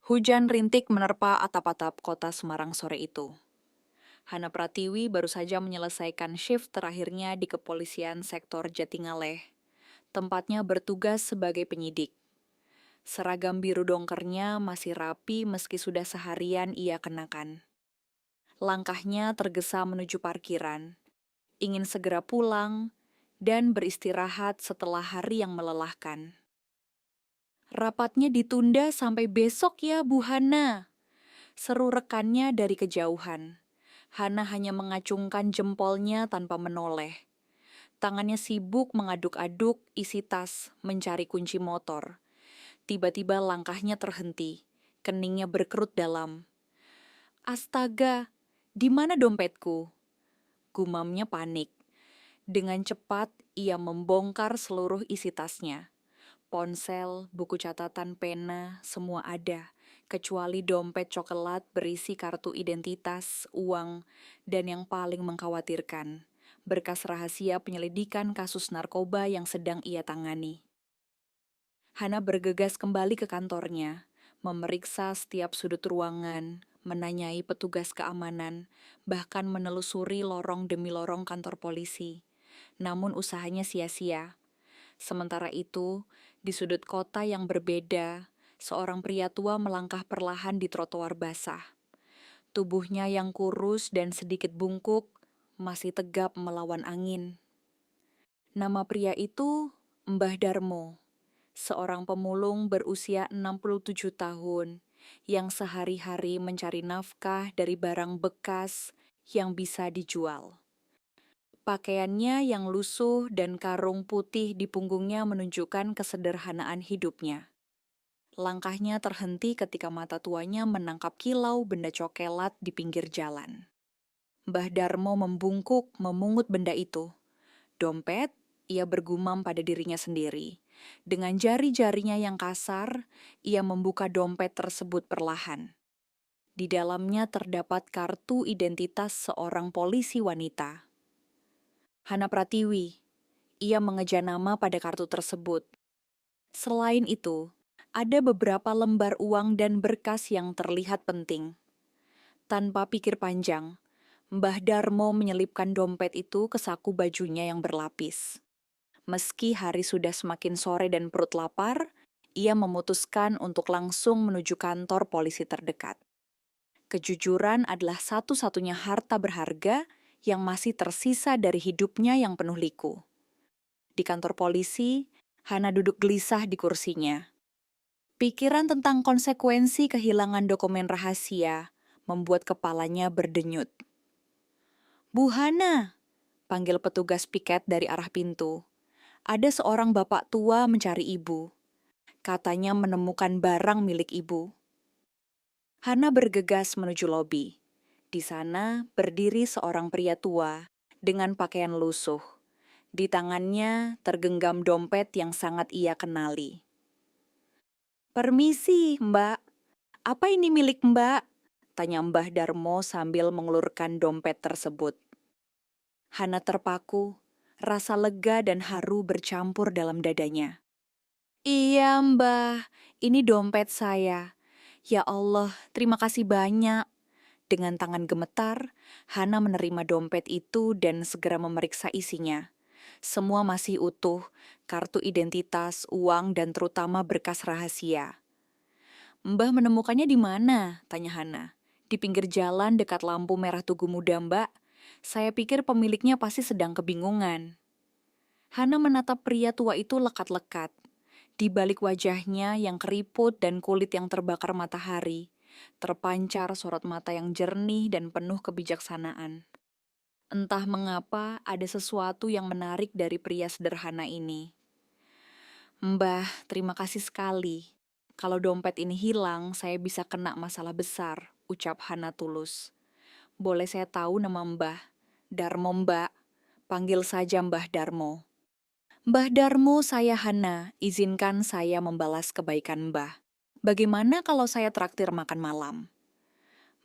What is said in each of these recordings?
Hujan rintik menerpa atap-atap kota Semarang sore itu. Hana Pratiwi baru saja menyelesaikan shift terakhirnya di kepolisian sektor Jatingaleh, tempatnya bertugas sebagai penyidik. Seragam biru dongkernya masih rapi meski sudah seharian ia kenakan. Langkahnya tergesa menuju parkiran, ingin segera pulang dan beristirahat setelah hari yang melelahkan. Rapatnya ditunda sampai besok ya, Bu Hana, seru rekannya dari kejauhan. Hana hanya mengacungkan jempolnya tanpa menoleh. Tangannya sibuk mengaduk-aduk isi tas, mencari kunci motor. Tiba-tiba langkahnya terhenti, keningnya berkerut dalam. Astaga, di mana dompetku? Gumamnya panik. Dengan cepat, ia membongkar seluruh isi tasnya. Ponsel, buku catatan, pena, semua ada, kecuali dompet coklat berisi kartu identitas, uang, dan yang paling mengkhawatirkan, berkas rahasia penyelidikan kasus narkoba yang sedang ia tangani. Hana bergegas kembali ke kantornya, memeriksa setiap sudut ruangan, menanyai petugas keamanan, bahkan menelusuri lorong demi lorong kantor polisi. Namun usahanya sia-sia. Sementara itu, di sudut kota yang berbeda, seorang pria tua melangkah perlahan di trotoar basah. Tubuhnya yang kurus dan sedikit bungkuk masih tegap melawan angin. Nama pria itu Mbah Darmo, seorang pemulung berusia 67 tahun yang sehari-hari mencari nafkah dari barang bekas yang bisa dijual. Pakaiannya yang lusuh dan karung putih di punggungnya menunjukkan kesederhanaan hidupnya. Langkahnya terhenti ketika mata tuanya menangkap kilau benda cokelat di pinggir jalan. Mbah Darmo membungkuk memungut benda itu. Dompet, ia bergumam pada dirinya sendiri. Dengan jari-jarinya yang kasar, ia membuka dompet tersebut perlahan. Di dalamnya terdapat kartu identitas seorang polisi wanita. Hana Pratiwi. Ia mengeja nama pada kartu tersebut. Selain itu, ada beberapa lembar uang dan berkas yang terlihat penting. Tanpa pikir panjang, Mbah Darmo menyelipkan dompet itu ke saku bajunya yang berlapis. Meski hari sudah semakin sore dan perut lapar, ia memutuskan untuk langsung menuju kantor polisi terdekat. Kejujuran adalah satu-satunya harta berharga yang masih tersisa dari hidupnya yang penuh liku. Di kantor polisi, Hana duduk gelisah di kursinya. Pikiran tentang konsekuensi kehilangan dokumen rahasia membuat kepalanya berdenyut. Bu Hana, panggil petugas piket dari arah pintu. Ada seorang bapak tua mencari ibu. Katanya menemukan barang milik ibu. Hana bergegas menuju lobi. Di sana berdiri seorang pria tua dengan pakaian lusuh. Di tangannya tergenggam dompet yang sangat ia kenali. Permisi, Mbak. Apa ini milik Mbak? Tanya Mbah Darmo sambil mengelurkan dompet tersebut. Hana terpaku, rasa lega dan haru bercampur dalam dadanya. Iya, Mbah. Ini dompet saya. Ya Allah, terima kasih banyak. Dengan tangan gemetar, Hana menerima dompet itu dan segera memeriksa isinya. Semua masih utuh, kartu identitas, uang, dan terutama berkas rahasia. Mbah menemukannya di mana? Tanya Hana. Di pinggir jalan dekat lampu merah Tugu Muda, Mbak. Saya pikir pemiliknya pasti sedang kebingungan. Hana menatap pria tua itu lekat-lekat. Di balik wajahnya yang keriput dan kulit yang terbakar matahari, terpancar sorot mata yang jernih dan penuh kebijaksanaan. Entah mengapa ada sesuatu yang menarik dari pria sederhana ini. Mbah, terima kasih sekali. Kalau dompet ini hilang, saya bisa kena masalah besar, ucap Hana tulus. Boleh saya tahu nama Mbah? Darmo, Mbak. Panggil saja Mbah Darmo. Mbah Darmo, saya Hana. Izinkan saya membalas kebaikan Mbah. Bagaimana kalau saya traktir makan malam?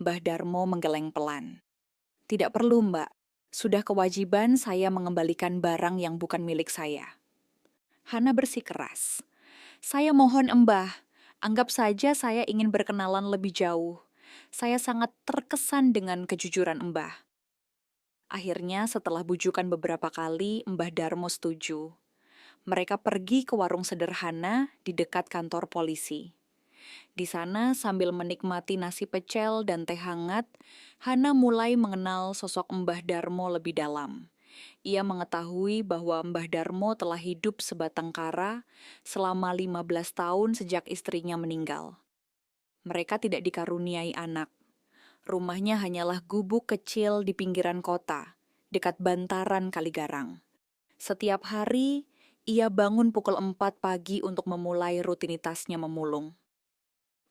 Mbah Darmo menggeleng pelan. Tidak perlu, Mbak. Sudah kewajiban saya mengembalikan barang yang bukan milik saya. Hana bersikeras. Saya mohon Mbah, Anggap saja saya ingin berkenalan lebih jauh. Saya sangat terkesan dengan kejujuran Mbah. Akhirnya setelah bujukan beberapa kali, Mbah Darmo setuju. Mereka pergi ke warung sederhana di dekat kantor polisi. Di sana sambil menikmati nasi pecel dan teh hangat, Hana mulai mengenal sosok Mbah Darmo lebih dalam. Ia mengetahui bahwa Mbah Darmo telah hidup sebatang kara selama 15 tahun sejak istrinya meninggal. Mereka tidak dikaruniai anak. Rumahnya hanyalah gubuk kecil di pinggiran kota, dekat bantaran Kaligarang. Setiap hari, ia bangun pukul 4 pagi untuk memulai rutinitasnya memulung.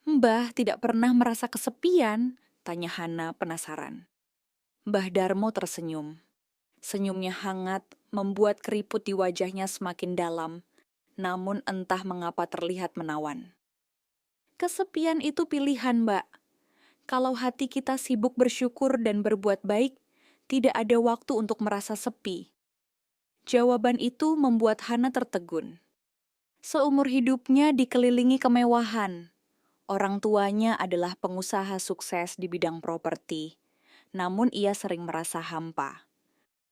Mbah tidak pernah merasa kesepian, tanya Hana penasaran. Mbah Darmo tersenyum. Senyumnya hangat, membuat keriput di wajahnya semakin dalam, namun entah mengapa terlihat menawan. Kesepian itu pilihan, Mbak. Kalau hati kita sibuk bersyukur dan berbuat baik, tidak ada waktu untuk merasa sepi. Jawaban itu membuat Hana tertegun. Seumur hidupnya dikelilingi kemewahan. Orang tuanya adalah pengusaha sukses di bidang properti, namun ia sering merasa hampa.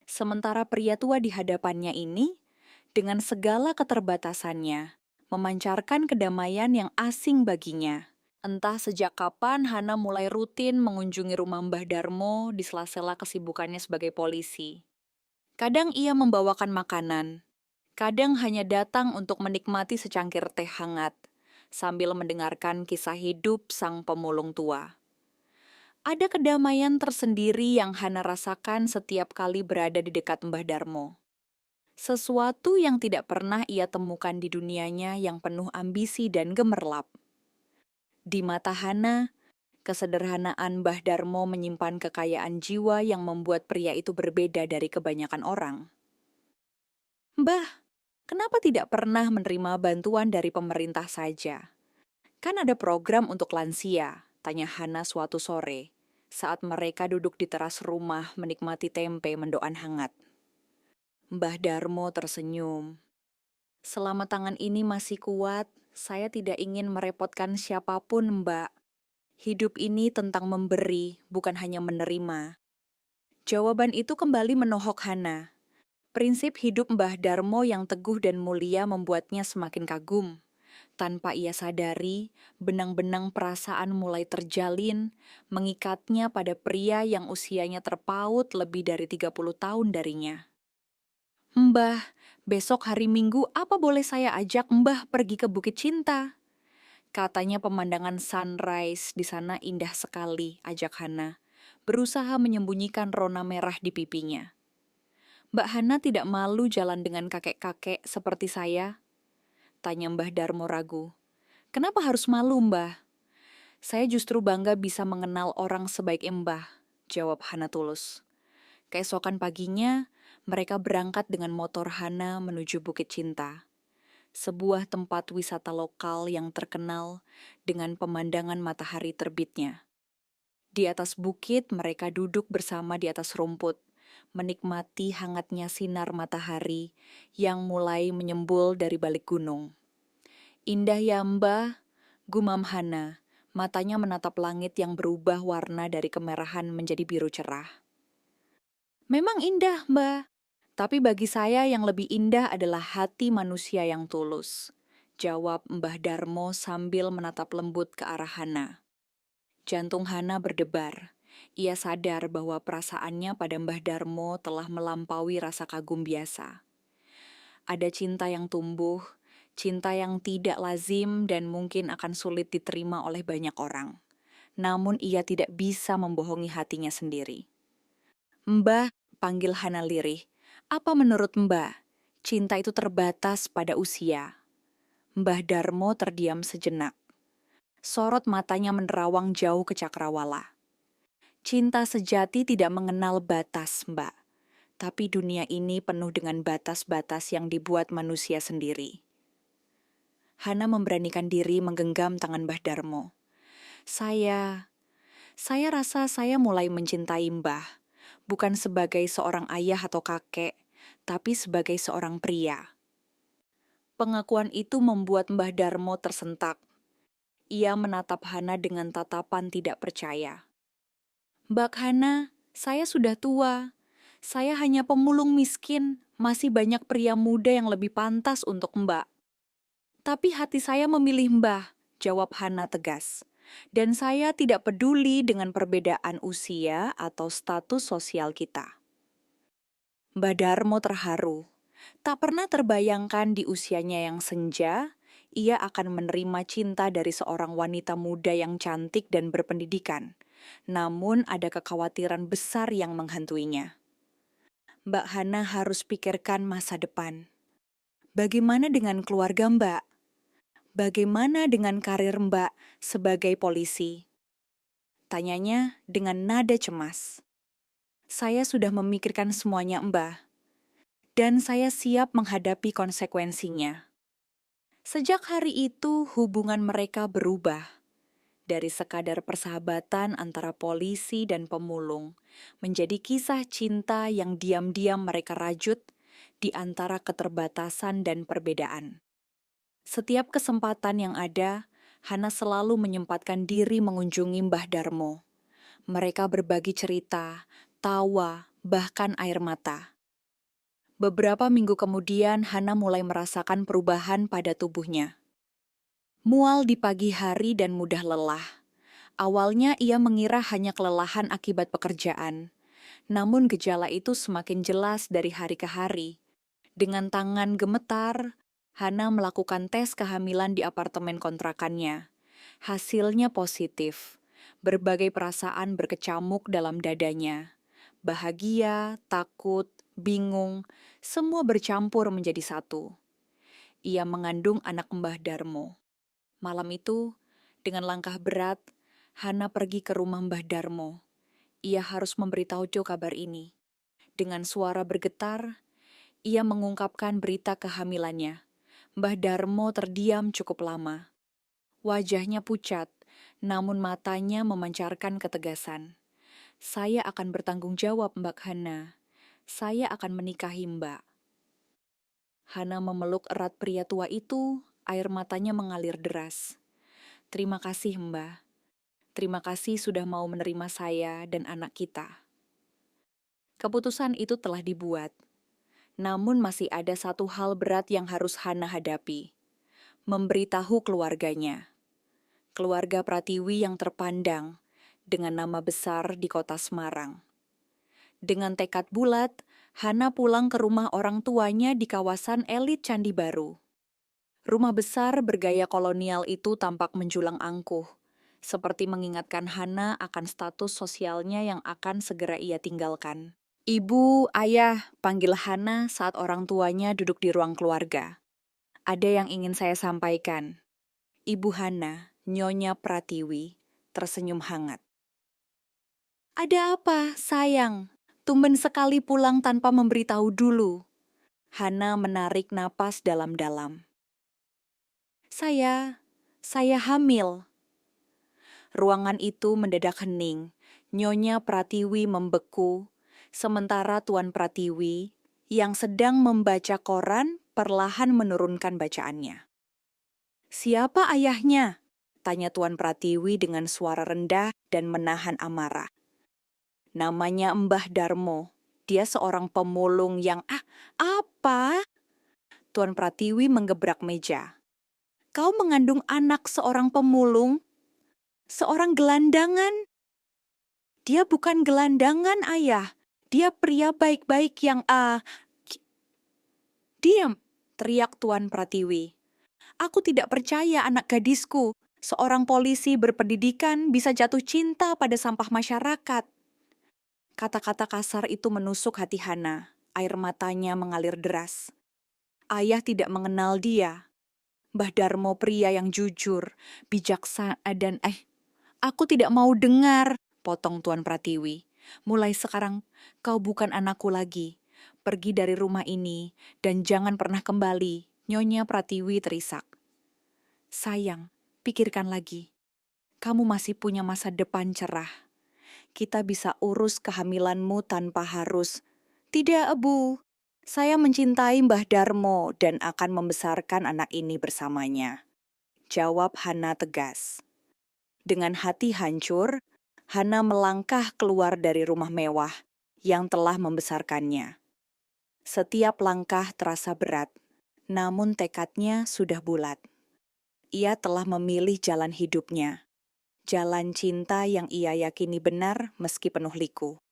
Sementara pria tua di hadapannya ini, dengan segala keterbatasannya, memancarkan kedamaian yang asing baginya. Entah sejak kapan Hana mulai rutin mengunjungi rumah Mbah Darmo di sela-sela kesibukannya sebagai polisi. Kadang ia membawakan makanan, kadang hanya datang untuk menikmati secangkir teh hangat, sambil mendengarkan kisah hidup sang pemulung tua. Ada kedamaian tersendiri yang Hana rasakan setiap kali berada di dekat Mbah Darmo. Sesuatu yang tidak pernah ia temukan di dunianya yang penuh ambisi dan gemerlap. Di mata Hana, kesederhanaan Mbah Darmo menyimpan kekayaan jiwa yang membuat pria itu berbeda dari kebanyakan orang. Mbah, kenapa tidak pernah menerima bantuan dari pemerintah saja? Kan ada program untuk lansia, tanya Hana suatu sore, saat mereka duduk di teras rumah menikmati tempe mendoan hangat. Mbah Darmo tersenyum. Selama tangan ini masih kuat, saya tidak ingin merepotkan siapapun, Mbak. Hidup ini tentang memberi, bukan hanya menerima. Jawaban itu kembali menohok Hana. Prinsip hidup Mbah Darmo yang teguh dan mulia membuatnya semakin kagum. Tanpa ia sadari, benang-benang perasaan mulai terjalin, mengikatnya pada pria yang usianya terpaut lebih dari 30 tahun darinya. Mbah, besok hari Minggu apa boleh saya ajak Mbah pergi ke Bukit Cinta? Katanya pemandangan sunrise di sana indah sekali, ajak Hana, berusaha menyembunyikan rona merah di pipinya. Mbak Hana tidak malu jalan dengan kakek-kakek seperti saya? Tanya Mbah Darmo ragu. Kenapa harus malu, Mbah? Saya justru bangga bisa mengenal orang sebaik Mbah, jawab Hana tulus. Keesokan paginya, mereka berangkat dengan motor Hana menuju Bukit Cinta. Sebuah tempat wisata lokal yang terkenal dengan pemandangan matahari terbitnya. Di atas bukit, mereka duduk bersama di atas rumput, menikmati hangatnya sinar matahari yang mulai menyembul dari balik gunung. Indah ya Mbah, gumam Hana, matanya menatap langit yang berubah warna dari kemerahan menjadi biru cerah. Memang indah, Mbah. Tapi bagi saya yang lebih indah adalah hati manusia yang tulus, jawab Mbah Darmo sambil menatap lembut ke arah Hana. Jantung Hana berdebar. Ia sadar bahwa perasaannya pada Mbah Darmo telah melampaui rasa kagum biasa. Ada cinta yang tumbuh, cinta yang tidak lazim dan mungkin akan sulit diterima oleh banyak orang. Namun ia tidak bisa membohongi hatinya sendiri. Mbah, panggil Hana lirih. Apa menurut Mbah, cinta itu terbatas pada usia? Mbah Darmo terdiam sejenak. Sorot matanya menerawang jauh ke cakrawala. Cinta sejati tidak mengenal batas, Mbak. Tapi dunia ini penuh dengan batas-batas yang dibuat manusia sendiri. Hana memberanikan diri menggenggam tangan Mbah Darmo. Saya rasa saya mulai mencintai Mbah. Bukan sebagai seorang ayah atau kakek, tapi sebagai seorang pria. Pengakuan itu membuat Mbah Darmo tersentak. Ia menatap Hana dengan tatapan tidak percaya. Mbak Hana, saya sudah tua. Saya hanya pemulung miskin, masih banyak pria muda yang lebih pantas untuk Mbak. Tapi hati saya memilih Mbah, jawab Hana tegas. Dan saya tidak peduli dengan perbedaan usia atau status sosial kita. Mbah Darmo terharu. Tak pernah terbayangkan di usianya yang senja, ia akan menerima cinta dari seorang wanita muda yang cantik dan berpendidikan. Namun ada kekhawatiran besar yang menghantuinya. Mbak Hana harus pikirkan masa depan. Bagaimana dengan keluarga Mbak? Bagaimana dengan karir Mbak sebagai polisi? Tanyanya dengan nada cemas. Saya sudah memikirkan semuanya Mbah, dan saya siap menghadapi konsekuensinya. Sejak hari itu hubungan mereka berubah. Dari sekadar persahabatan antara polisi dan pemulung, menjadi kisah cinta yang diam-diam mereka rajut di antara keterbatasan dan perbedaan. Setiap kesempatan yang ada, Hana selalu menyempatkan diri mengunjungi Mbah Darmo. Mereka berbagi cerita, tawa, bahkan air mata. Beberapa minggu kemudian, Hana mulai merasakan perubahan pada tubuhnya. Mual di pagi hari dan mudah lelah. Awalnya ia mengira hanya kelelahan akibat pekerjaan. Namun gejala itu semakin jelas dari hari ke hari. Dengan tangan gemetar, Hana melakukan tes kehamilan di apartemen kontrakannya. Hasilnya positif. Berbagai perasaan berkecamuk dalam dadanya. Bahagia, takut, bingung, semua bercampur menjadi satu. Ia mengandung anak Mbah Darmo. Malam itu, dengan langkah berat, Hana pergi ke rumah Mbah Darmo. Ia harus memberitahu Jo kabar ini. Dengan suara bergetar, ia mengungkapkan berita kehamilannya. Mbah Darmo terdiam cukup lama. Wajahnya pucat, namun matanya memancarkan ketegasan. Saya akan bertanggung jawab, Mbak Hana. Saya akan menikahi Mbak. Hana memeluk erat pria tua itu, air matanya mengalir deras. Terima kasih, Mbak. Terima kasih sudah mau menerima saya dan anak kita. Keputusan itu telah dibuat. Namun masih ada satu hal berat yang harus Hana hadapi. Memberitahu keluarganya. Keluarga Pratiwi yang terpandang dengan nama besar di kota Semarang. Dengan tekad bulat, Hana pulang ke rumah orang tuanya di kawasan elit Candi Baru. Rumah besar bergaya kolonial itu tampak menjulang angkuh, seperti mengingatkan Hana akan status sosialnya yang akan segera ia tinggalkan. Ibu, ayah, panggil Hana saat orang tuanya duduk di ruang keluarga. Ada yang ingin saya sampaikan. Ibu Hana, Nyonya Pratiwi, tersenyum hangat. Ada apa, sayang? Tumben sekali pulang tanpa memberitahu dulu. Hana menarik napas dalam-dalam. Saya hamil. Ruangan itu mendadak hening. Nyonya Pratiwi membeku, sementara Tuan Pratiwi yang sedang membaca koran perlahan menurunkan bacaannya. Siapa ayahnya? Tanya Tuan Pratiwi dengan suara rendah dan menahan amarah. Namanya Mbah Darmo. Dia seorang pemulung yang apa? Tuan Pratiwi menggebrak meja. Kau mengandung anak seorang pemulung? Seorang gelandangan? Dia bukan gelandangan, ayah. Dia pria baik-baik yang Diam, teriak Tuan Pratiwi. Aku tidak percaya anak gadisku, seorang polisi berpendidikan bisa jatuh cinta pada sampah masyarakat. Kata-kata kasar itu menusuk hati Hana. Air matanya mengalir deras. Ayah tidak mengenal dia. Mbah Darmo pria yang jujur, bijaksana dan aku tidak mau dengar, potong Tuan Pratiwi. Mulai sekarang kau bukan anakku lagi. Pergi dari rumah ini dan jangan pernah kembali, Nyonya Pratiwi terisak. Sayang, pikirkan lagi. Kamu masih punya masa depan cerah. Kita bisa urus kehamilanmu tanpa harus. Tidak, Bu. Saya mencintai Mbah Darmo dan akan membesarkan anak ini bersamanya. jawab Hana tegas. Dengan hati hancur, Hana melangkah keluar dari rumah mewah yang telah membesarkannya. Setiap langkah terasa berat, namun tekadnya sudah bulat. Ia telah memilih jalan hidupnya, jalan cinta yang ia yakini benar meski penuh liku.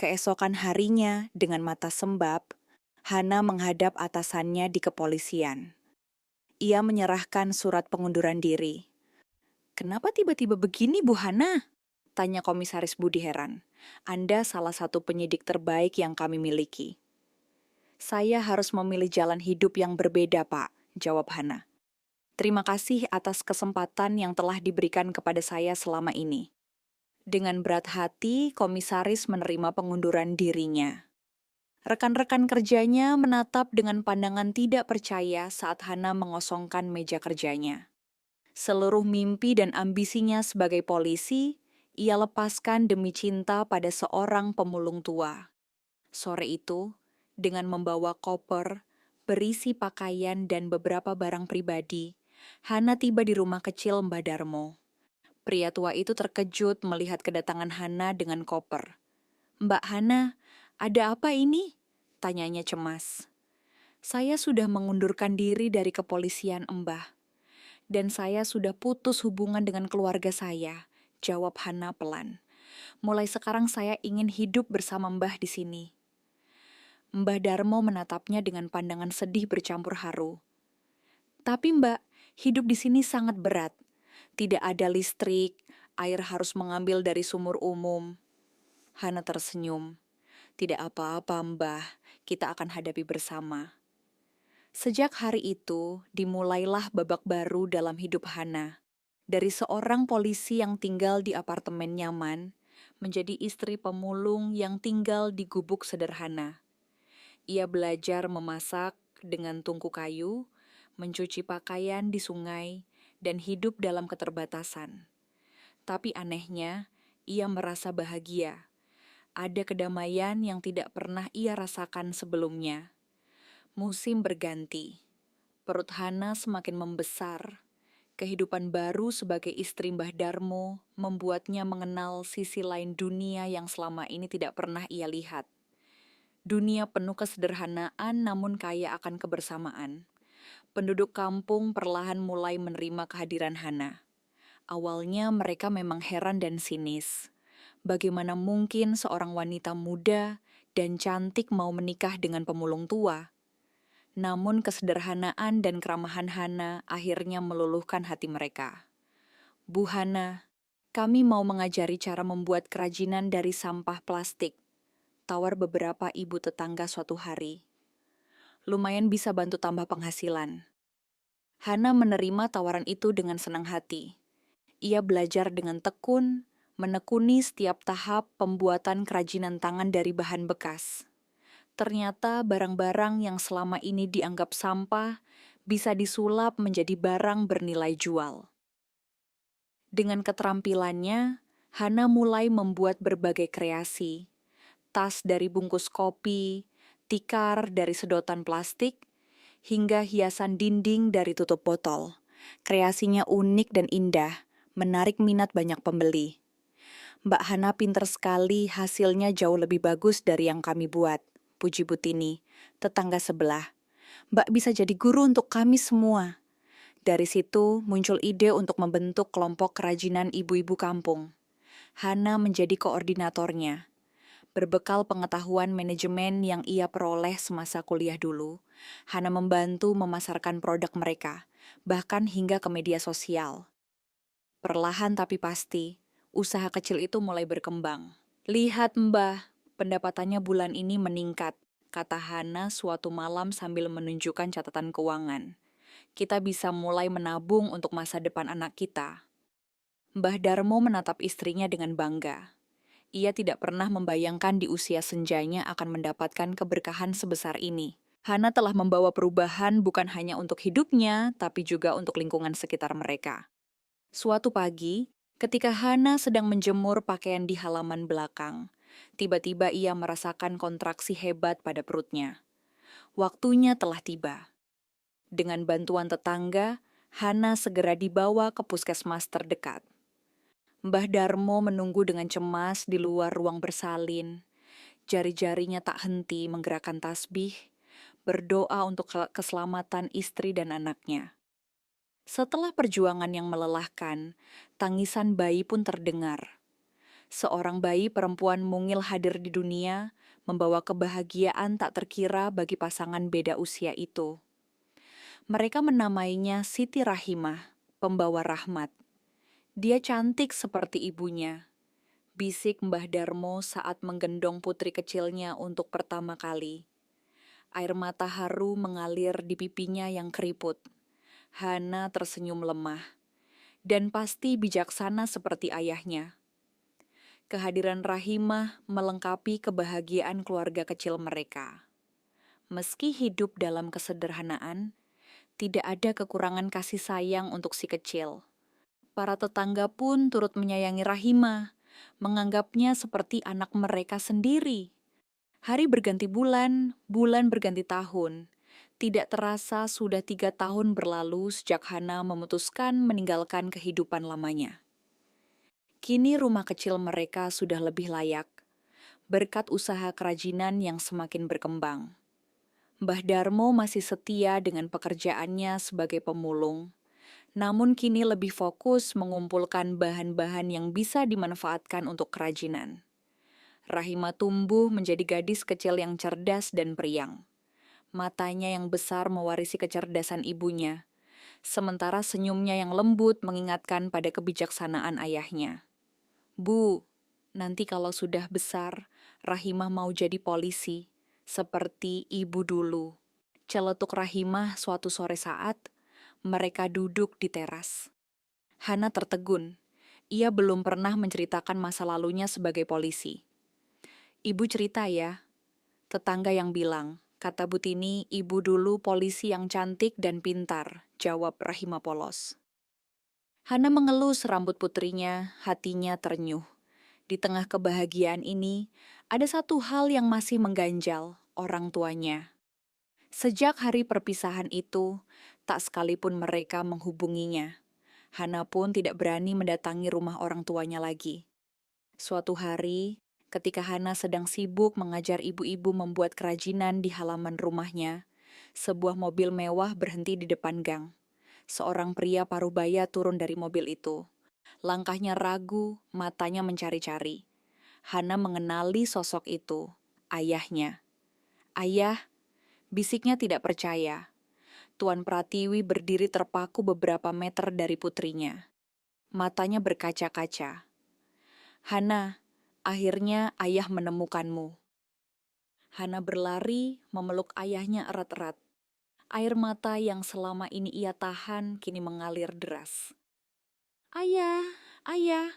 Keesokan harinya, dengan mata sembab, Hana menghadap atasannya di kepolisian. Ia menyerahkan surat pengunduran diri. "Kenapa tiba-tiba begini, Bu Hana?" tanya Komisaris Budi heran. "Anda salah satu penyidik terbaik yang kami miliki." "Saya harus memilih jalan hidup yang berbeda, Pak," jawab Hana. "Terima kasih atas kesempatan yang telah diberikan kepada saya selama ini." Dengan berat hati, komisaris menerima pengunduran dirinya. Rekan-rekan kerjanya menatap dengan pandangan tidak percaya saat Hana mengosongkan meja kerjanya. Seluruh mimpi dan ambisinya sebagai polisi, ia lepaskan demi cinta pada seorang pemulung tua. Sore itu, dengan membawa koper, berisi pakaian dan beberapa barang pribadi, Hana tiba di rumah kecil Mbah Darmo. Pria tua itu terkejut melihat kedatangan Hana dengan koper. "Mbak Hana, ada apa ini?" tanyanya cemas. "Saya sudah mengundurkan diri dari kepolisian, Mbah. Dan saya sudah putus hubungan dengan keluarga saya," jawab Hana pelan. "Mulai sekarang saya ingin hidup bersama Mbah di sini." Mbah Darmo menatapnya dengan pandangan sedih bercampur haru. "Tapi Mbak, hidup di sini sangat berat. Tidak ada listrik, air harus mengambil dari sumur umum." Hana tersenyum. "Tidak apa-apa, Mbah, kita akan hadapi bersama." Sejak hari itu, dimulailah babak baru dalam hidup Hana. Dari seorang polisi yang tinggal di apartemen nyaman, menjadi istri pemulung yang tinggal di gubuk sederhana. Ia belajar memasak dengan tungku kayu, mencuci pakaian di sungai, dan hidup dalam keterbatasan. Tapi anehnya, ia merasa bahagia. Ada kedamaian yang tidak pernah ia rasakan sebelumnya. Musim berganti. Perut Hana semakin membesar. Kehidupan baru sebagai istri Mbah Darmo membuatnya mengenal sisi lain dunia yang selama ini tidak pernah ia lihat. Dunia penuh kesederhanaan namun kaya akan kebersamaan. Penduduk kampung perlahan mulai menerima kehadiran Hana. Awalnya mereka memang heran dan sinis. Bagaimana mungkin seorang wanita muda dan cantik mau menikah dengan pemulung tua? Namun kesederhanaan dan keramahan Hana akhirnya meluluhkan hati mereka. "Bu Hana, kami mau mengajari cara membuat kerajinan dari sampah plastik," tawar beberapa ibu tetangga suatu hari. "Lumayan bisa bantu tambah penghasilan." Hana menerima tawaran itu dengan senang hati. Ia belajar dengan tekun, menekuni setiap tahap pembuatan kerajinan tangan dari bahan bekas. Ternyata barang-barang yang selama ini dianggap sampah bisa disulap menjadi barang bernilai jual. Dengan keterampilannya, Hana mulai membuat berbagai kreasi. Tas dari bungkus kopi, tikar dari sedotan plastik, hingga hiasan dinding dari tutup botol. Kreasinya unik dan indah, menarik minat banyak pembeli. "Mbak Hana pinter sekali, hasilnya jauh lebih bagus dari yang kami buat," puji Butini, tetangga sebelah. "Mbak bisa jadi guru untuk kami semua." Dari situ muncul ide untuk membentuk kelompok kerajinan ibu-ibu kampung. Hana menjadi koordinatornya. Berbekal pengetahuan manajemen yang ia peroleh semasa kuliah dulu, Hana membantu memasarkan produk mereka, bahkan hingga ke media sosial. Perlahan tapi pasti, usaha kecil itu mulai berkembang. "Lihat Mbah, pendapatannya bulan ini meningkat," kata Hana suatu malam sambil menunjukkan catatan keuangan. "Kita bisa mulai menabung untuk masa depan anak kita." Mbah Darmo menatap istrinya dengan bangga. Ia tidak pernah membayangkan di usia senjanya akan mendapatkan keberkahan sebesar ini. Hana telah membawa perubahan bukan hanya untuk hidupnya, tapi juga untuk lingkungan sekitar mereka. Suatu pagi, ketika Hana sedang menjemur pakaian di halaman belakang, tiba-tiba ia merasakan kontraksi hebat pada perutnya. Waktunya telah tiba. Dengan bantuan tetangga, Hana segera dibawa ke puskesmas terdekat. Mbah Darmo menunggu dengan cemas di luar ruang bersalin. Jari-jarinya tak henti menggerakkan tasbih, berdoa untuk keselamatan istri dan anaknya. Setelah perjuangan yang melelahkan, tangisan bayi pun terdengar. Seorang bayi perempuan mungil hadir di dunia, membawa kebahagiaan tak terkira bagi pasangan beda usia itu. Mereka menamainya Siti Rahimah, pembawa rahmat. Dia cantik seperti ibunya, bisik Mbah Darmo saat menggendong putri kecilnya untuk pertama kali. Air mata haru mengalir di pipinya yang keriput. Hana tersenyum lemah, dan pasti bijaksana seperti ayahnya. Kehadiran Rahimah melengkapi kebahagiaan keluarga kecil mereka. Meski hidup dalam kesederhanaan, tidak ada kekurangan kasih sayang untuk si kecil. Para tetangga pun turut menyayangi Rahimah, menganggapnya seperti anak mereka sendiri. Hari berganti bulan, bulan berganti tahun. Tidak terasa sudah 3 tahun berlalu sejak Hana memutuskan meninggalkan kehidupan lamanya. Kini rumah kecil mereka sudah lebih layak, berkat usaha kerajinan yang semakin berkembang. Mbah Darmo masih setia dengan pekerjaannya sebagai pemulung, namun kini lebih fokus mengumpulkan bahan-bahan yang bisa dimanfaatkan untuk kerajinan. Rahima tumbuh menjadi gadis kecil yang cerdas dan periang. Matanya yang besar mewarisi kecerdasan ibunya, sementara senyumnya yang lembut mengingatkan pada kebijaksanaan ayahnya. Bu, nanti kalau sudah besar, Rahimah mau jadi polisi, seperti ibu dulu. Celetuk Rahimah suatu sore saat, mereka duduk di teras. Hana tertegun. Ia belum pernah menceritakan masa lalunya sebagai polisi. Ibu cerita ya, tetangga yang bilang, kata Butini, ibu dulu polisi yang cantik dan pintar, jawab Rahimah polos. Hana mengelus rambut putrinya, hatinya ternyuh. Di tengah kebahagiaan ini, ada satu hal yang masih mengganjal, orang tuanya. Sejak hari perpisahan itu, tak sekalipun mereka menghubunginya. Hana pun tidak berani mendatangi rumah orang tuanya lagi. Suatu hari, ketika Hana sedang sibuk mengajar ibu-ibu membuat kerajinan di halaman rumahnya, sebuah mobil mewah berhenti di depan gang. Seorang pria parubaya turun dari mobil itu. Langkahnya ragu, matanya mencari-cari. Hana mengenali sosok itu, ayahnya. Ayah, bisiknya tidak percaya. Tuan Pratiwi berdiri terpaku beberapa meter dari putrinya. Matanya berkaca-kaca. Hana, akhirnya ayah menemukanmu. Hana berlari memeluk ayahnya erat-erat. Air mata yang selama ini ia tahan kini mengalir deras. Ayah, ayah,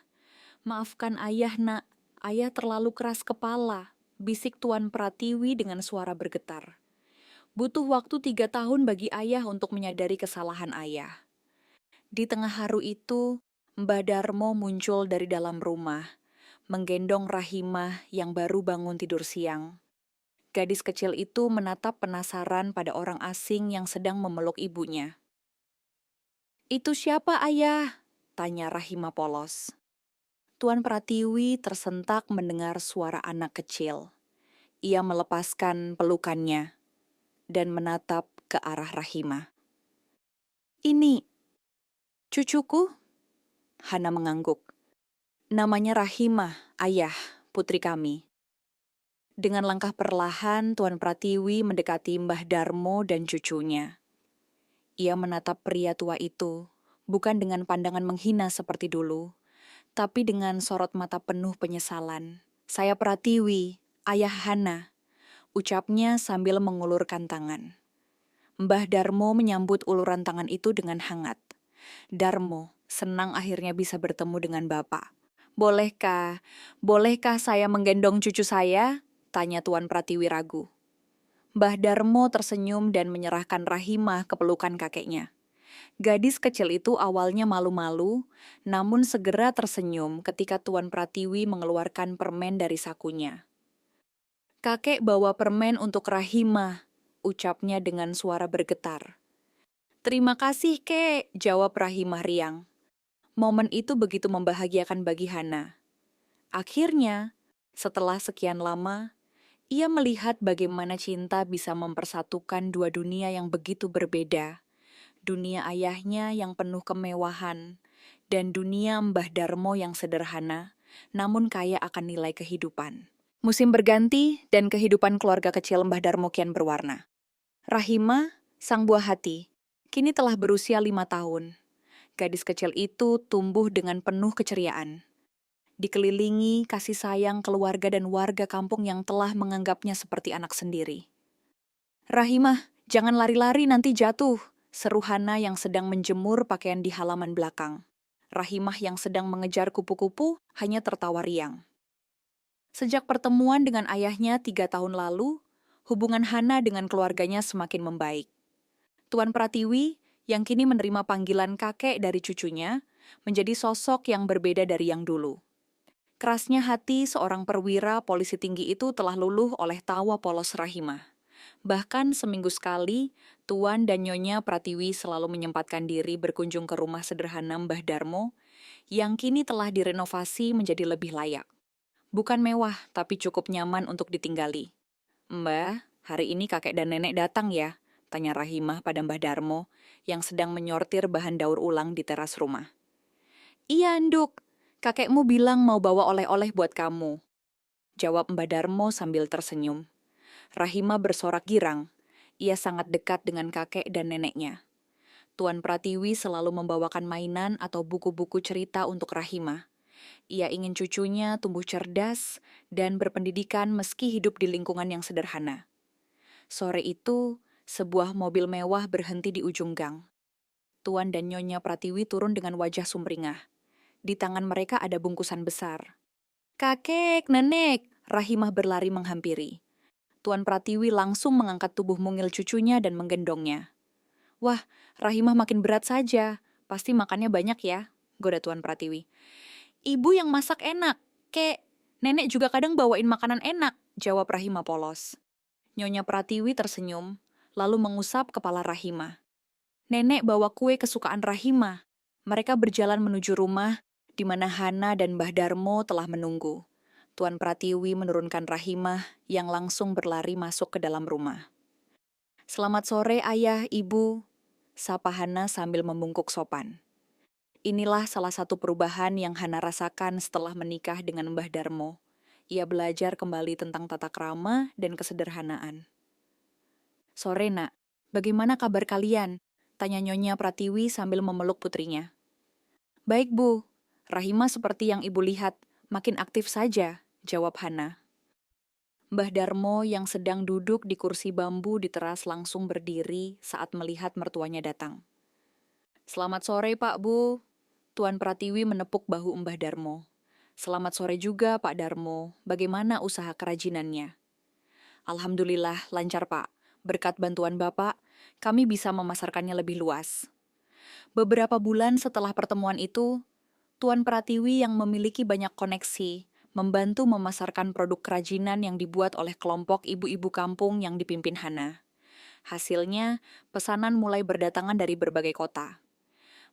maafkan ayah nak, ayah terlalu keras kepala, bisik Tuan Pratiwi dengan suara bergetar. Butuh waktu 3 tahun bagi ayah untuk menyadari kesalahan ayah. Di tengah haru itu, Mbah Darmo muncul dari dalam rumah, menggendong Rahimah yang baru bangun tidur siang. Gadis kecil itu menatap penasaran pada orang asing yang sedang memeluk ibunya. Itu siapa ayah? Tanya Rahimah polos. Tuan Pratiwi tersentak mendengar suara anak kecil. Ia melepaskan pelukannya dan menatap ke arah Rahimah. Ini, cucuku? Hana mengangguk. Namanya Rahimah, ayah, putri kami. Dengan langkah perlahan, Tuan Pratiwi mendekati Mbah Darmo dan cucunya. Ia menatap pria tua itu, bukan dengan pandangan menghina seperti dulu, tapi dengan sorot mata penuh penyesalan. Saya Pratiwi, ayah Hana, ucapnya sambil mengulurkan tangan. Mbah Darmo menyambut uluran tangan itu dengan hangat. Darmo, senang akhirnya bisa bertemu dengan Bapak. Bolehkah saya menggendong cucu saya? Tanya Tuan Pratiwi ragu. Mbah Darmo tersenyum dan menyerahkan Rahimah ke pelukan kakeknya. Gadis kecil itu awalnya malu-malu, namun segera tersenyum ketika Tuan Pratiwi mengeluarkan permen dari sakunya. Kakek bawa permen untuk Rahimah, ucapnya dengan suara bergetar. Terima kasih, Kek, jawab Rahimah riang. Momen itu begitu membahagiakan bagi Hana. Akhirnya, setelah sekian lama, ia melihat bagaimana cinta bisa mempersatukan dua dunia yang begitu berbeda. Dunia ayahnya yang penuh kemewahan, dan dunia Mbah Darmo yang sederhana, namun kaya akan nilai kehidupan. Musim berganti, dan kehidupan keluarga kecil Mbah Darmo kian berwarna. Rahima, sang buah hati, kini telah berusia 5 tahun. Gadis kecil itu tumbuh dengan penuh keceriaan. Dikelilingi kasih sayang keluarga dan warga kampung yang telah menganggapnya seperti anak sendiri. Rahimah, jangan lari-lari nanti jatuh, seru Hana yang sedang menjemur pakaian di halaman belakang. Rahimah yang sedang mengejar kupu-kupu hanya tertawa riang. Sejak pertemuan dengan ayahnya 3 tahun lalu, hubungan Hana dengan keluarganya semakin membaik. Tuan Pratiwi, yang kini menerima panggilan kakek dari cucunya, menjadi sosok yang berbeda dari yang dulu. Kerasnya hati seorang perwira polisi tinggi itu telah luluh oleh tawa polos Rahimah. Bahkan seminggu sekali, Tuan dan Nyonya Pratiwi selalu menyempatkan diri berkunjung ke rumah sederhana Mbah Darmo, yang kini telah direnovasi menjadi lebih layak. Bukan mewah, tapi cukup nyaman untuk ditinggali. Mbah, hari ini kakek dan nenek datang ya? Tanya Rahimah pada Mbah Darmo, yang sedang menyortir bahan daur ulang di teras rumah. Iya, Nduk. Kakekmu bilang mau bawa oleh-oleh buat kamu. Jawab Mbah Darmo sambil tersenyum. Rahimah bersorak girang. Ia sangat dekat dengan kakek dan neneknya. Tuan Pratiwi selalu membawakan mainan atau buku-buku cerita untuk Rahimah. Ia ingin cucunya tumbuh cerdas dan berpendidikan meski hidup di lingkungan yang sederhana. Sore itu, sebuah mobil mewah berhenti di ujung gang. Tuan dan Nyonya Pratiwi turun dengan wajah sumringah. Di tangan mereka ada bungkusan besar. Kakek, nenek, Rahimah berlari menghampiri. Tuan Pratiwi langsung mengangkat tubuh mungil cucunya dan menggendongnya. Wah, Rahimah makin berat saja. Pasti makannya banyak ya, goda Tuan Pratiwi. Ibu yang masak enak, Kek. Nenek juga kadang bawain makanan enak, jawab Rahimah polos. Nyonya Pratiwi tersenyum, lalu mengusap kepala Rahimah. Nenek bawa kue kesukaan Rahimah. Mereka berjalan menuju rumah, di mana Hana dan Mbah Darmo telah menunggu. Tuan Pratiwi menurunkan Rahimah yang langsung berlari masuk ke dalam rumah. Selamat sore ayah, ibu, sapa Hana sambil membungkuk sopan. Inilah salah satu perubahan yang Hana rasakan setelah menikah dengan Mbah Darmo. Ia belajar kembali tentang tata krama dan kesederhanaan. Sore nak, bagaimana kabar kalian? Tanya Nyonya Pratiwi sambil memeluk putrinya. Baik bu, Rahima seperti yang ibu lihat, makin aktif saja, jawab Hana. Mbah Darmo yang sedang duduk di kursi bambu di teras langsung berdiri saat melihat mertuanya datang. Selamat sore Pak Bu. Tuan Pratiwi menepuk bahu Mbah Darmo. Selamat sore juga Pak Darmo, bagaimana usaha kerajinannya? Alhamdulillah lancar Pak, berkat bantuan Bapak, kami bisa memasarkannya lebih luas. Beberapa bulan setelah pertemuan itu, Tuan Pratiwi yang memiliki banyak koneksi, membantu memasarkan produk kerajinan yang dibuat oleh kelompok ibu-ibu kampung yang dipimpin Hana. Hasilnya, pesanan mulai berdatangan dari berbagai kota.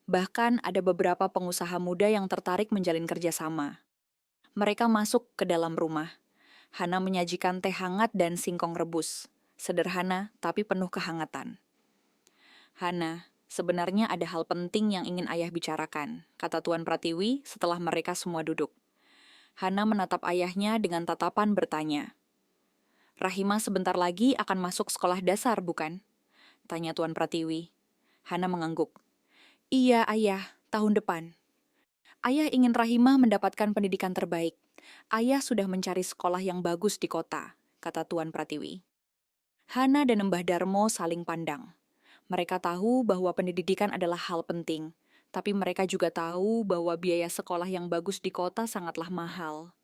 Bahkan ada beberapa pengusaha muda yang tertarik menjalin kerjasama. Mereka masuk ke dalam rumah. Hana menyajikan teh hangat dan singkong rebus. Sederhana tapi penuh kehangatan. Hana, sebenarnya ada hal penting yang ingin ayah bicarakan, kata Tuan Pratiwi setelah mereka semua duduk. Hana menatap ayahnya dengan tatapan bertanya. Rahima sebentar lagi akan masuk sekolah dasar, bukan? Tanya Tuan Pratiwi. Hana mengangguk. Iya, ayah, tahun depan. Ayah ingin Rahimah mendapatkan pendidikan terbaik. Ayah sudah mencari sekolah yang bagus di kota, kata Tuan Pratiwi. Hana dan Mbah Darmo saling pandang. Mereka tahu bahwa pendidikan adalah hal penting, tapi mereka juga tahu bahwa biaya sekolah yang bagus di kota sangatlah mahal.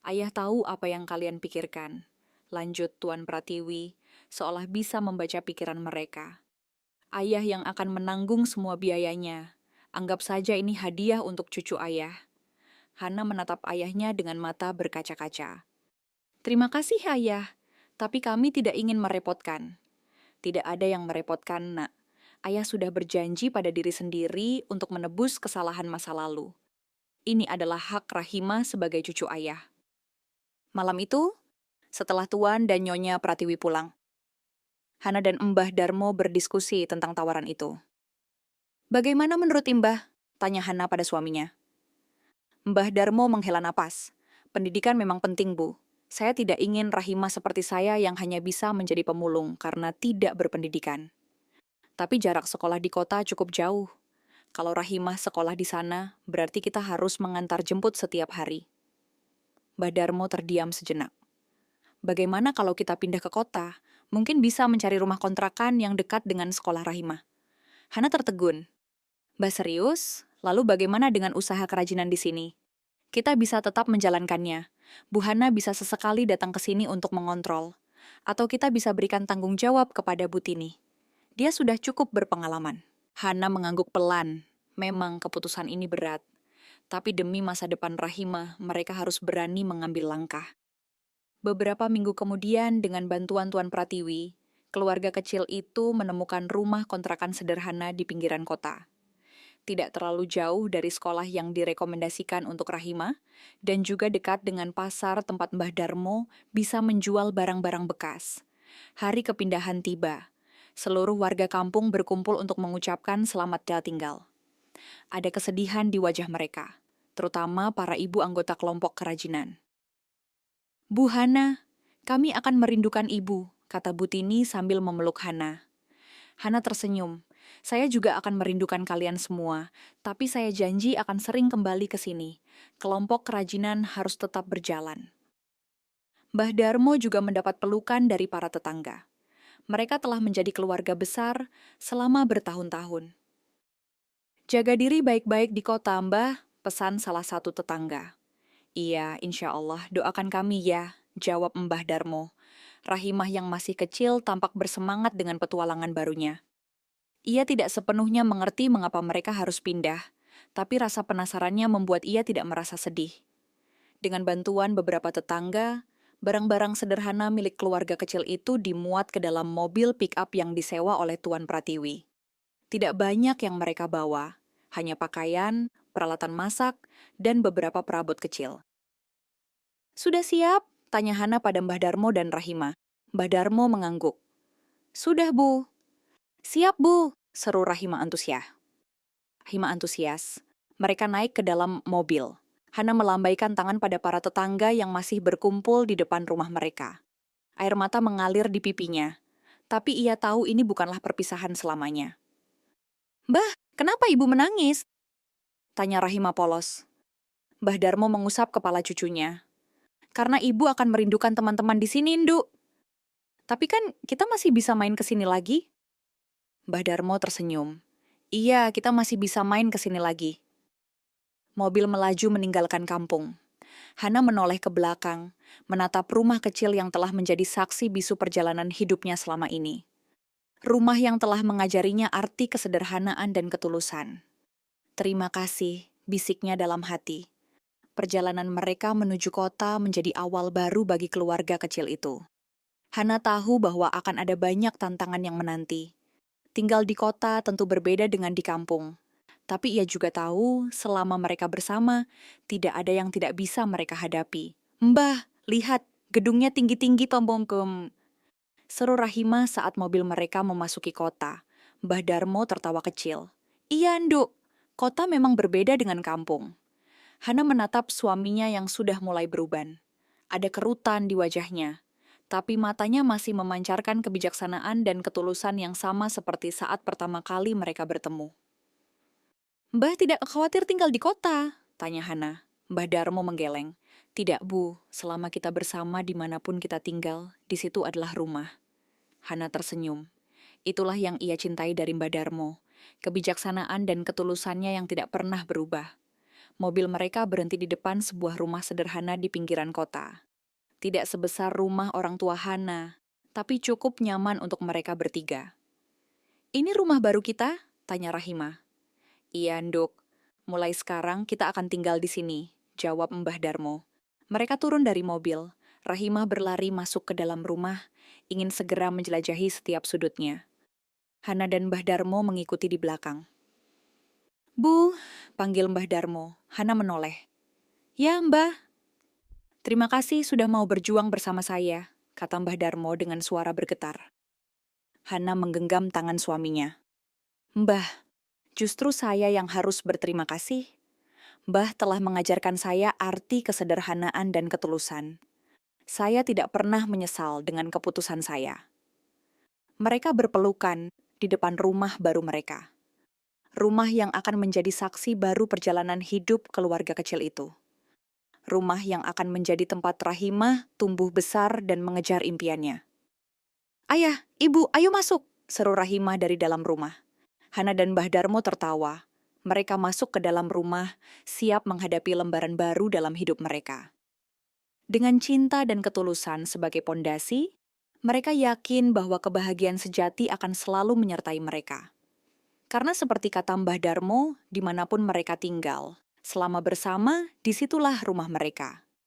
Ayah tahu apa yang kalian pikirkan, lanjut Tuan Pratiwi, seolah bisa membaca pikiran mereka. Ayah yang akan menanggung semua biayanya. Anggap saja ini hadiah untuk cucu ayah. Hana menatap ayahnya dengan mata berkaca-kaca. Terima kasih ayah, tapi kami tidak ingin merepotkan. Tidak ada yang merepotkan nak. Ayah sudah berjanji pada diri sendiri untuk menebus kesalahan masa lalu. Ini adalah hak Rahima sebagai cucu ayah. Malam itu, setelah Tuan dan Nyonya Pratiwi pulang, Hana dan Mbah Darmo berdiskusi tentang tawaran itu. "Bagaimana menurut Mbah?" tanya Hana pada suaminya. Mbah Darmo menghela napas. "Pendidikan memang penting, Bu. Saya tidak ingin Rahima seperti saya yang hanya bisa menjadi pemulung karena tidak berpendidikan. Tapi jarak sekolah di kota cukup jauh. Kalau Rahimah sekolah di sana, berarti kita harus mengantar jemput setiap hari." Mbah Darmo terdiam sejenak. "Bagaimana kalau kita pindah ke kota? Mungkin bisa mencari rumah kontrakan yang dekat dengan sekolah Rahimah." Hana tertegun. "Mbah serius? Lalu bagaimana dengan usaha kerajinan di sini? Kita bisa tetap menjalankannya. Bu Hana bisa sesekali datang ke sini untuk mengontrol. Atau kita bisa berikan tanggung jawab kepada Bu Tini. Dia sudah cukup berpengalaman." Hana mengangguk pelan. Memang keputusan ini berat. Tapi demi masa depan Rahimah, mereka harus berani mengambil langkah. Beberapa minggu kemudian, dengan bantuan Tuan Pratiwi, keluarga kecil itu menemukan rumah kontrakan sederhana di pinggiran kota. Tidak terlalu jauh dari sekolah yang direkomendasikan untuk Rahimah, dan juga dekat dengan pasar tempat Mbah Darmo bisa menjual barang-barang bekas. Hari kepindahan tiba. Seluruh warga kampung berkumpul untuk mengucapkan selamat tinggal. Ada kesedihan di wajah mereka, terutama para ibu anggota kelompok kerajinan. "Bu Hana, kami akan merindukan ibu," kata Bu Tini sambil memeluk Hana. Hana tersenyum. "Saya juga akan merindukan kalian semua, tapi saya janji akan sering kembali ke sini. Kelompok kerajinan harus tetap berjalan." Mbah Darmo juga mendapat pelukan dari para tetangga. Mereka telah menjadi keluarga besar selama bertahun-tahun. "Jaga diri baik-baik di kota, Mbah," pesan salah satu tetangga. "Iya, insya Allah, doakan kami ya," jawab Mbah Darmo. Rahimah yang masih kecil tampak bersemangat dengan petualangan barunya. Ia tidak sepenuhnya mengerti mengapa mereka harus pindah, tapi rasa penasarannya membuat ia tidak merasa sedih. Dengan bantuan beberapa tetangga, barang-barang sederhana milik keluarga kecil itu dimuat ke dalam mobil pick-up yang disewa oleh Tuan Pratiwi. Tidak banyak yang mereka bawa, hanya pakaian, peralatan masak, dan beberapa perabot kecil. "Sudah siap?" tanya Hana pada Mbah Darmo dan Rahima. Mbah Darmo mengangguk. "Sudah, Bu." "Siap, Bu," seru Rahima antusias. Mereka naik ke dalam mobil. Hana melambaikan tangan pada para tetangga yang masih berkumpul di depan rumah mereka. Air mata mengalir di pipinya, tapi ia tahu ini bukanlah perpisahan selamanya. "Mbah, kenapa ibu menangis?" tanya Rahima polos. Mbah Darmo mengusap kepala cucunya. "Karena ibu akan merindukan teman-teman di sini, Nduk." "Tapi kan kita masih bisa main ke sini lagi." Mbah Darmo tersenyum. "Iya, kita masih bisa main ke sini lagi." Mobil melaju meninggalkan kampung. Hana menoleh ke belakang, menatap rumah kecil yang telah menjadi saksi bisu perjalanan hidupnya selama ini. Rumah yang telah mengajarinya arti kesederhanaan dan ketulusan. "Terima kasih," bisiknya dalam hati. Perjalanan mereka menuju kota menjadi awal baru bagi keluarga kecil itu. Hana tahu bahwa akan ada banyak tantangan yang menanti. Tinggal di kota tentu berbeda dengan di kampung. Tapi ia juga tahu, selama mereka bersama, tidak ada yang tidak bisa mereka hadapi. "Mbah, lihat, gedungnya tinggi-tinggi tombongkem," seru Rahima saat mobil mereka memasuki kota. Mbah Darmo tertawa kecil. "Iya, Nduk, kota memang berbeda dengan kampung." Hana menatap suaminya yang sudah mulai beruban. Ada kerutan di wajahnya, tapi matanya masih memancarkan kebijaksanaan dan ketulusan yang sama seperti saat pertama kali mereka bertemu. "Mbah tidak khawatir tinggal di kota?" tanya Hana. Mbah Darmo menggeleng. "Tidak, Bu. Selama kita bersama dimanapun kita tinggal, di situ adalah rumah." Hana tersenyum. Itulah yang ia cintai dari Mbah Darmo. Kebijaksanaan dan ketulusannya yang tidak pernah berubah. Mobil mereka berhenti di depan sebuah rumah sederhana di pinggiran kota. Tidak sebesar rumah orang tua Hana, tapi cukup nyaman untuk mereka bertiga. "Ini rumah baru kita?" tanya Rahima. "Iya, Nduk. Mulai sekarang kita akan tinggal di sini," jawab Mbah Darmo. Mereka turun dari mobil. Rahima berlari masuk ke dalam rumah, ingin segera menjelajahi setiap sudutnya. Hana dan Mbah Darmo mengikuti di belakang. "Bu," panggil Mbah Darmo. Hana menoleh. "Ya, Mbah." "Terima kasih sudah mau berjuang bersama saya," kata Mbah Darmo dengan suara bergetar. Hana menggenggam tangan suaminya. "Mbah, justru saya yang harus berterima kasih. Mbah telah mengajarkan saya arti kesederhanaan dan ketulusan. Saya tidak pernah menyesal dengan keputusan saya." Mereka berpelukan di depan rumah baru mereka. Rumah yang akan menjadi saksi baru perjalanan hidup keluarga kecil itu. Rumah yang akan menjadi tempat Rahimah tumbuh besar dan mengejar impiannya. "Ayah, Ibu, ayo masuk!" seru Rahimah dari dalam rumah. Hana dan Mbah Darmo tertawa. Mereka masuk ke dalam rumah, siap menghadapi lembaran baru dalam hidup mereka. Dengan cinta dan ketulusan sebagai pondasi, mereka yakin bahwa kebahagiaan sejati akan selalu menyertai mereka. Karena seperti kata Mbah Darmo, dimanapun mereka tinggal, selama bersama, disitulah rumah mereka.